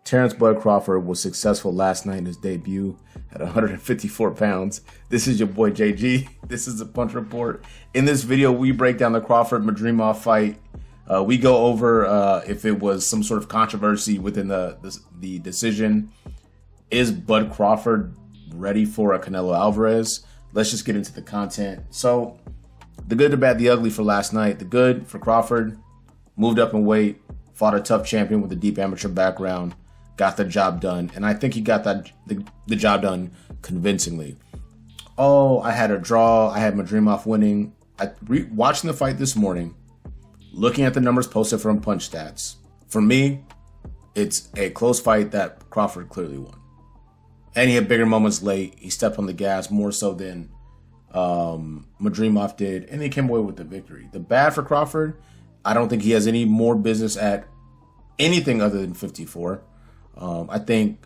Terrence Bud Crawford was successful last night in his debut at 154 pounds. This is your boy JG. This is the Punch Report. In this video, we break down the Crawford-Madrimov fight. We go over if it was some sort of controversy within the decision. Is Bud Crawford ready for a Canelo Alvarez? Let's just get into the content. So, the good, the bad, the ugly for last night. The good for Crawford, moved up in weight, fought a tough champion with a deep amateur background, got the job done, and I think he got the job done convincingly. Oh, I had a draw. I had Madrimov winning. Watching the fight this morning, looking at the numbers posted from Punch Stats, for me, it's a close fight that Crawford clearly won. And he had bigger moments late. He stepped on the gas more so than Madrimov did, and he came away with the victory. The bad for Crawford, I don't think he has any more business at anything other than 54. I think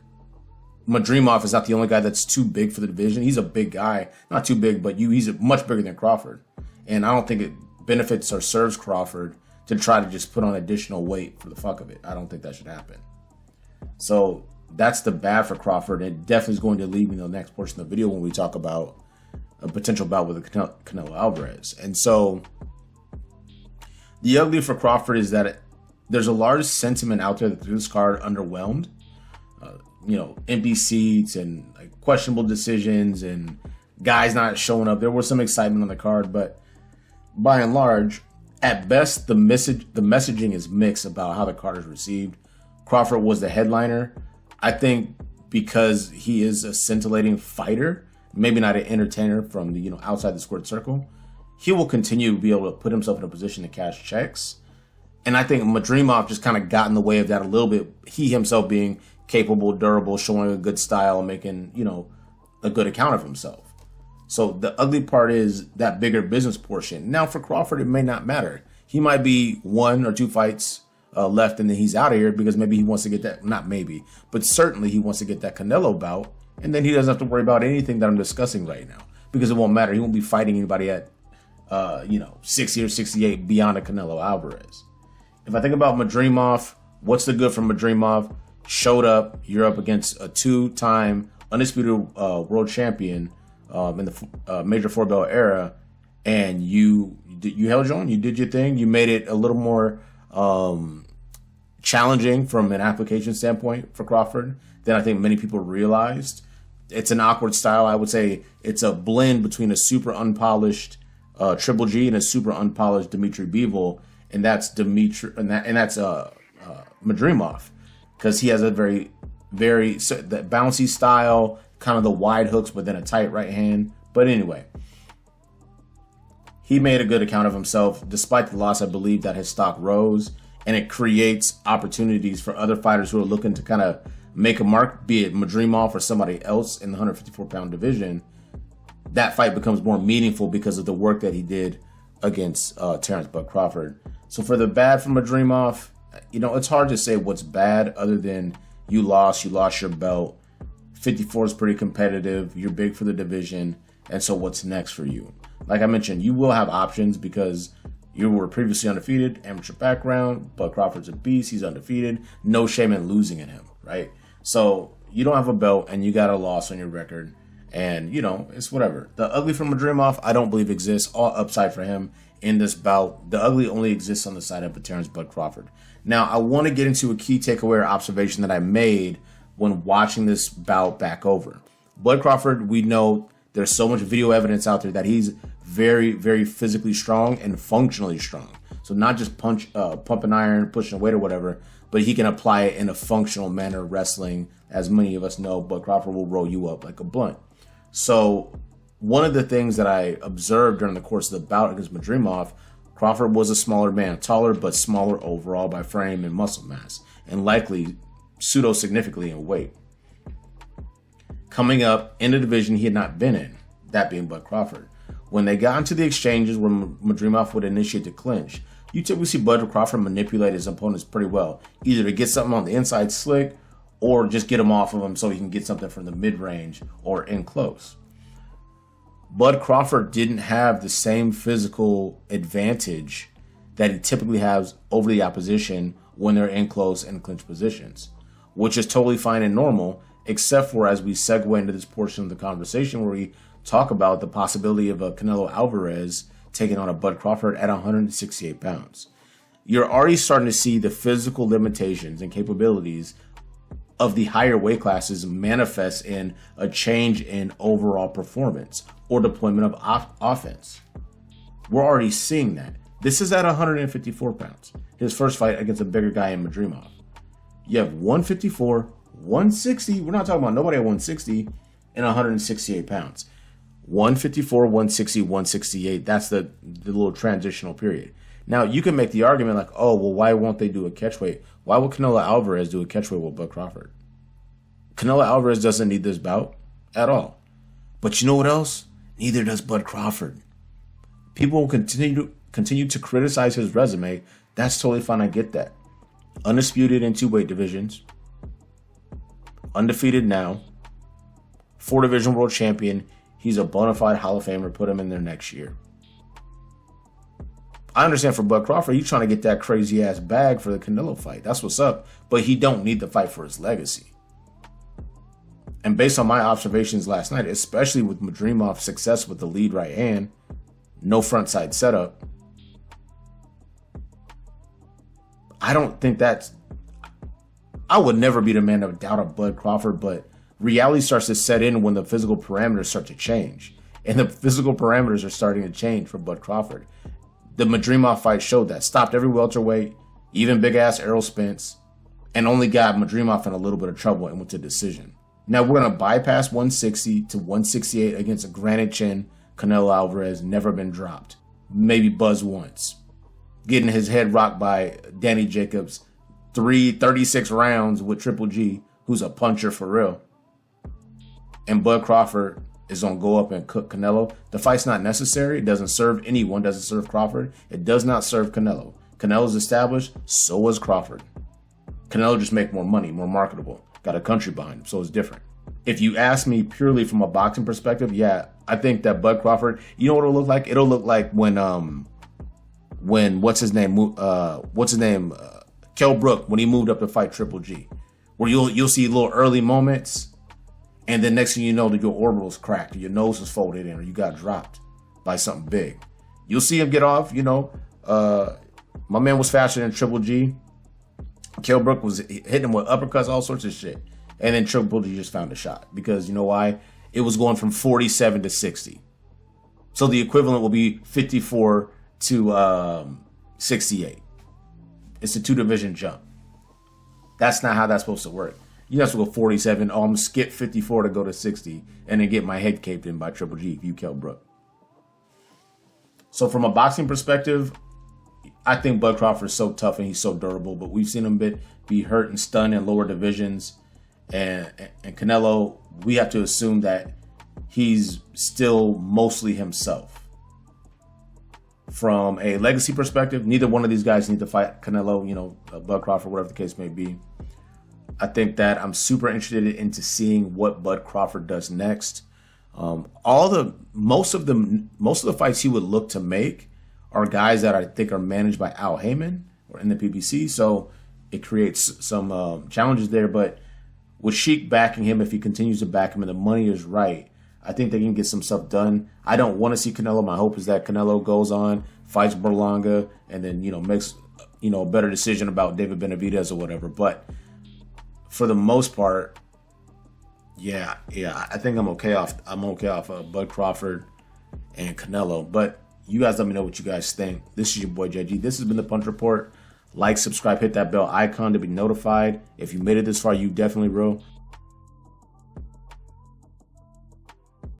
Madrimov is not the only guy that's too big for the division. He's a big guy. Not too big, but he's much bigger than Crawford. And I don't think it benefits or serves Crawford to try to just put on additional weight for the fuck of it. I don't think that should happen. So that's the bad for Crawford. It definitely is going to lead me to the next portion of the video when we talk about a potential bout with Canelo Alvarez. And so the ugly for Crawford is that there's a large sentiment out there that this card underwhelmed. Empty seats and questionable decisions and guys not showing up. There was some excitement on the card, but by and large, at best, the messaging is mixed about how the card is received. Crawford was the headliner. I think because he is a scintillating fighter, maybe not an entertainer from the outside the squared circle, he will continue to be able to put himself in a position to cash checks. And I think Madrimov just kind of got in the way of that a little bit. He himself being capable, durable, showing a good style, making, a good account of himself. So the ugly part is that bigger business portion. Now for Crawford, it may not matter. He might be 1 or 2 fights left and then he's out of here because maybe he wants to get that, not maybe, but certainly he wants to get that Canelo bout. And then he doesn't have to worry about anything that I'm discussing right now because it won't matter. He won't be fighting anybody at, 60 or 68 beyond a Canelo Alvarez. If I think about Madrimov, what's the good from Madrimov? Showed up. You're up against a 2-time undisputed world champion in the major 4-belt era, and you held your own. You did your thing. You made it a little more challenging from an application standpoint for Crawford than I think many people realized. It's an awkward style. I would say it's a blend between a super unpolished Triple G and a super unpolished Dmitry Bivol, and that's Madrimov. Because he has a very that bouncy style, kind of the wide hooks, but then a tight right hand. But anyway, he made a good account of himself. Despite the loss, I believe that his stock rose, and it creates opportunities for other fighters who are looking to kind of make a mark, be it Madrimov or somebody else in the 154-pound division. That fight becomes more meaningful because of the work that he did against Terrence Bud Crawford. So for the bad from Madrimov, it's hard to say what's bad other than you lost your belt. 54 is pretty competitive. You're big for the division. And so what's next for you? Like I mentioned, you will have options because you were previously undefeated, amateur background, but Crawford's a beast. He's undefeated. No shame in losing in him, right? So you don't have a belt and you got a loss on your record. And, it's whatever. The ugly from Madrimov, I don't believe exists. All upside for him in this bout. The ugly only exists on the side of Terrence Bud Crawford. Now, I want to get into a key takeaway or observation that I made when watching this bout back over. Bud Crawford, we know there's so much video evidence out there that he's very, very physically strong and functionally strong. So not just pumping iron, pushing weight or whatever, but he can apply it in a functional manner wrestling. As many of us know, Bud Crawford will roll you up like a blunt. So one of the things that I observed during the course of the bout against Madrimov, Crawford was a smaller man, taller but smaller overall by frame and muscle mass, and likely pseudo-significantly in weight. Coming up in a division he had not been in, that being Bud Crawford. When they got into the exchanges where Madrimov would initiate the clinch, you typically see Bud Crawford manipulate his opponents pretty well, either to get something on the inside slick or just get him off of him so he can get something from the mid-range or in close. Bud Crawford didn't have the same physical advantage that he typically has over the opposition when they're in close and clinch positions. which is totally fine and normal, except for as we segue into this portion of the conversation where we talk about the possibility of a Canelo Alvarez taking on a Bud Crawford at 168 pounds. You're already starting to see the physical limitations and capabilities of the higher weight classes manifest in a change in overall performance or deployment of offense. We're already seeing that. This is at 154 pounds. His first fight against a bigger guy in Madrimov. You have 154, 160. We're not talking about nobody at 160 and 168 pounds. 154, 160, 168. That's the little transitional period. Now, you can make the argument like, oh, well, why won't they do a catchweight? Why would Canelo Alvarez do a catchweight with Bud Crawford? Canelo Alvarez doesn't need this bout at all. But you know what else? Neither does Bud Crawford. People will continue to criticize his resume. That's totally fine. I get that. Undisputed in 2 weight divisions. Undefeated now. 4-division world champion. He's a bona fide Hall of Famer. Put him in there next year. I understand for Bud Crawford, he's trying to get that crazy ass bag for the Canelo fight. That's what's up. But he don't need the fight for his legacy. And based on my observations last night, especially with Madrimov's success with the lead right hand, no front side setup, I don't think that's... I would never be the man to doubt a Bud Crawford, but reality starts to set in when the physical parameters start to change. And the physical parameters are starting to change for Bud Crawford. The Madrimov fight showed that. Stopped every welterweight, even big-ass Errol Spence, and only got Madrimov in a little bit of trouble and went to decision. Now we're going to bypass 160 to 168 against a granite chin. Canelo Alvarez, never been dropped. Maybe buzzed once. Getting his head rocked by Danny Jacobs. 36 rounds with Triple G, who's a puncher for real. And Bud Crawford is going to go up and cook Canelo. The fight's not necessary. It doesn't serve anyone. Doesn't serve Crawford. It does not serve Canelo. Canelo's established. So was Crawford. Canelo just make more money, more marketable. Got a country behind him, so it's different. If you ask me purely from a boxing perspective, yeah, I think that Bud Crawford, you know what it'll look like? It'll look like when Kell Brook, when he moved up to fight Triple G, where you'll see little early moments, and then next thing you know, that your orbital's cracked, or your nose is folded in, or you got dropped by something big. You'll see him get off. My man was faster than Triple G. Kell Brook was hitting him with uppercuts, all sorts of shit. And then Triple G just found a shot. Because you know why? It was going from 47 to 60. So the equivalent will be 54 to 68. It's a 2-division jump. That's not how that's supposed to work. You have to go 47. I'm skip 54 to go to 60. And then get my head caved in by Triple G if you Kell Brook. So from a boxing perspective, I think Bud Crawford is so tough and he's so durable, but we've seen him be hurt and stunned in lower divisions. And Canelo, we have to assume that he's still mostly himself. From a legacy perspective, neither one of these guys need to fight Canelo, Bud Crawford, whatever the case may be. I think that I'm super interested into seeing what Bud Crawford does next. Most of the fights he would look to make are guys that I think are managed by Al Heyman or in the PBC, so it creates some challenges there. But with Sheik backing him, if he continues to back him and the money is right, I think they can get some stuff done. I don't want to see Canelo. My hope is that Canelo goes on, fights Berlanga, and then makes a better decision about David Benavidez or whatever. But for the most part, yeah, I think I'm okay off Bud Crawford and Canelo. But you guys let me know what you guys think. This is your boy JG. This has been the Punch Report. Like, subscribe, hit that bell icon to be notified. If you made it this far, you definitely will.